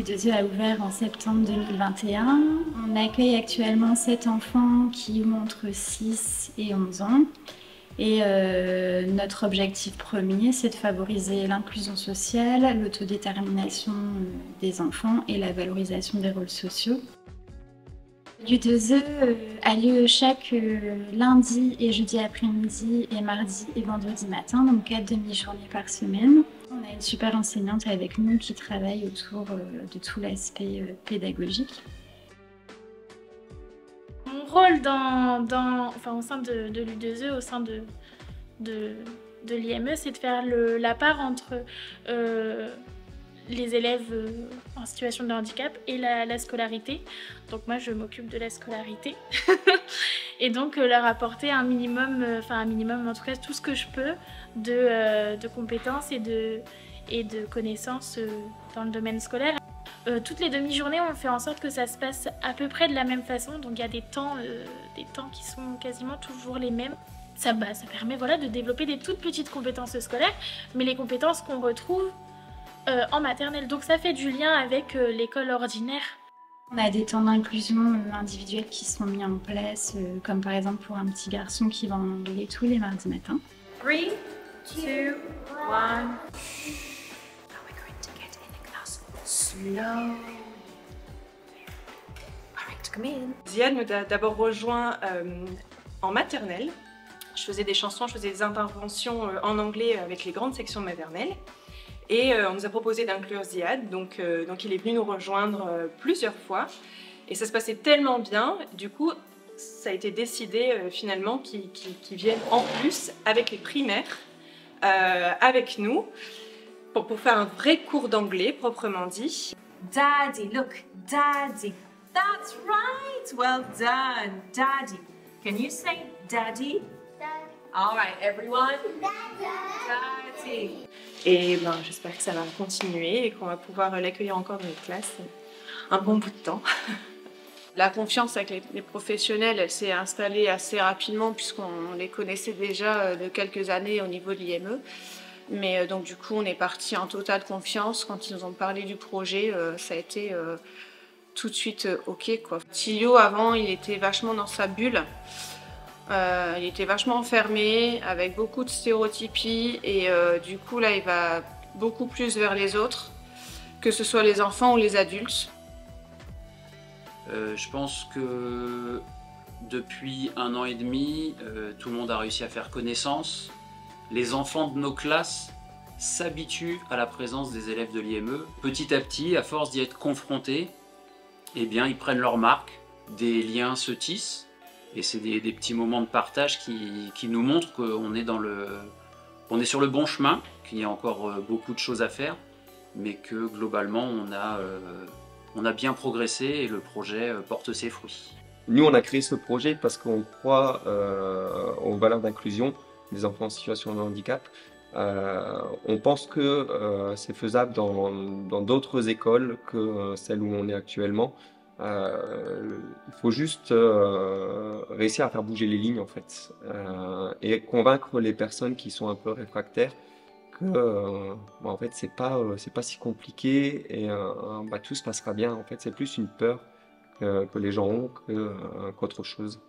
l'U2E a ouvert en septembre 2021. On accueille actuellement 7 enfants qui ont entre 6 et 11 ans. Et notre objectif premier, c'est de favoriser l'inclusion sociale, l'autodétermination des enfants et la valorisation des rôles sociaux. L'U2E a lieu chaque lundi et jeudi après-midi et mardi et vendredi matin, donc 4 demi-journées par semaine. On a une super enseignante avec nous qui travaille autour de tout l'aspect pédagogique. Mon rôle au sein de l'U2E, au sein de l'IME, c'est de faire la part entre les élèves en situation de handicap et la scolarité. Donc moi, je m'occupe de la scolarité et donc leur apporter un minimum, en tout cas tout ce que je peux de compétences et de connaissances dans le domaine scolaire. Toutes les demi-journées, on fait en sorte que ça se passe à peu près de la même façon, donc il y a des temps qui sont quasiment toujours les mêmes. Ça permet de développer des toutes petites compétences scolaires, mais les compétences qu'on retrouve en maternelle. Donc ça fait du lien avec l'école ordinaire. On a des temps d'inclusion individuels qui sont mis en place, comme par exemple pour un petit garçon qui va en anglais tous les mardis matins. 3, 2, 1... Slow. Alright, come in. Ziad nous a d'abord rejoint en maternelle. Je faisais des chansons, je faisais des interventions en anglais avec les grandes sections maternelles. Et on nous a proposé d'inclure Ziad, donc il est venu nous rejoindre plusieurs fois. Et ça se passait tellement bien, du coup, ça a été décidé finalement qu'il vienne en plus avec les primaires, avec nous. Pour faire un vrai cours d'anglais, proprement dit. Daddy, look, Daddy. That's right. Well done, Daddy. Can you say Daddy? Daddy. All right, everyone. Daddy. Daddy. Et j'espère que ça va continuer et qu'on va pouvoir l'accueillir encore dans les classes un bon bout de temps. La confiance avec les professionnels, elle s'est installée assez rapidement puisqu'on les connaissait déjà de quelques années au niveau de l'IME. Mais donc du coup, on est parti en totale confiance. Quand ils nous ont parlé du projet, ça a été tout de suite OK, quoi. Tilio, avant, il était vachement dans sa bulle. Il était vachement enfermé, avec beaucoup de stéréotypies. Et du coup, là, il va beaucoup plus vers les autres, que ce soit les enfants ou les adultes. Je pense que depuis 1 an et demi, tout le monde a réussi à faire connaissance. Les enfants de nos classes s'habituent à la présence des élèves de l'IME. Petit à petit, à force d'y être confrontés, eh bien, ils prennent leur marque, des liens se tissent, et c'est des petits moments de partage qui nous montrent qu'on est sur le bon chemin, qu'il y a encore beaucoup de choses à faire, mais que globalement, on a bien progressé et le projet porte ses fruits. Nous, on a créé ce projet parce qu'on croit aux valeurs d'inclusion des enfants en situation de handicap. On pense que c'est faisable dans d'autres écoles que celle où on est actuellement. Il faut juste réussir à faire bouger les lignes en fait et convaincre les personnes qui sont un peu réfractaires que en fait c'est pas si compliqué et tout se passera bien. En fait, c'est plus une peur que les gens ont qu'autre chose.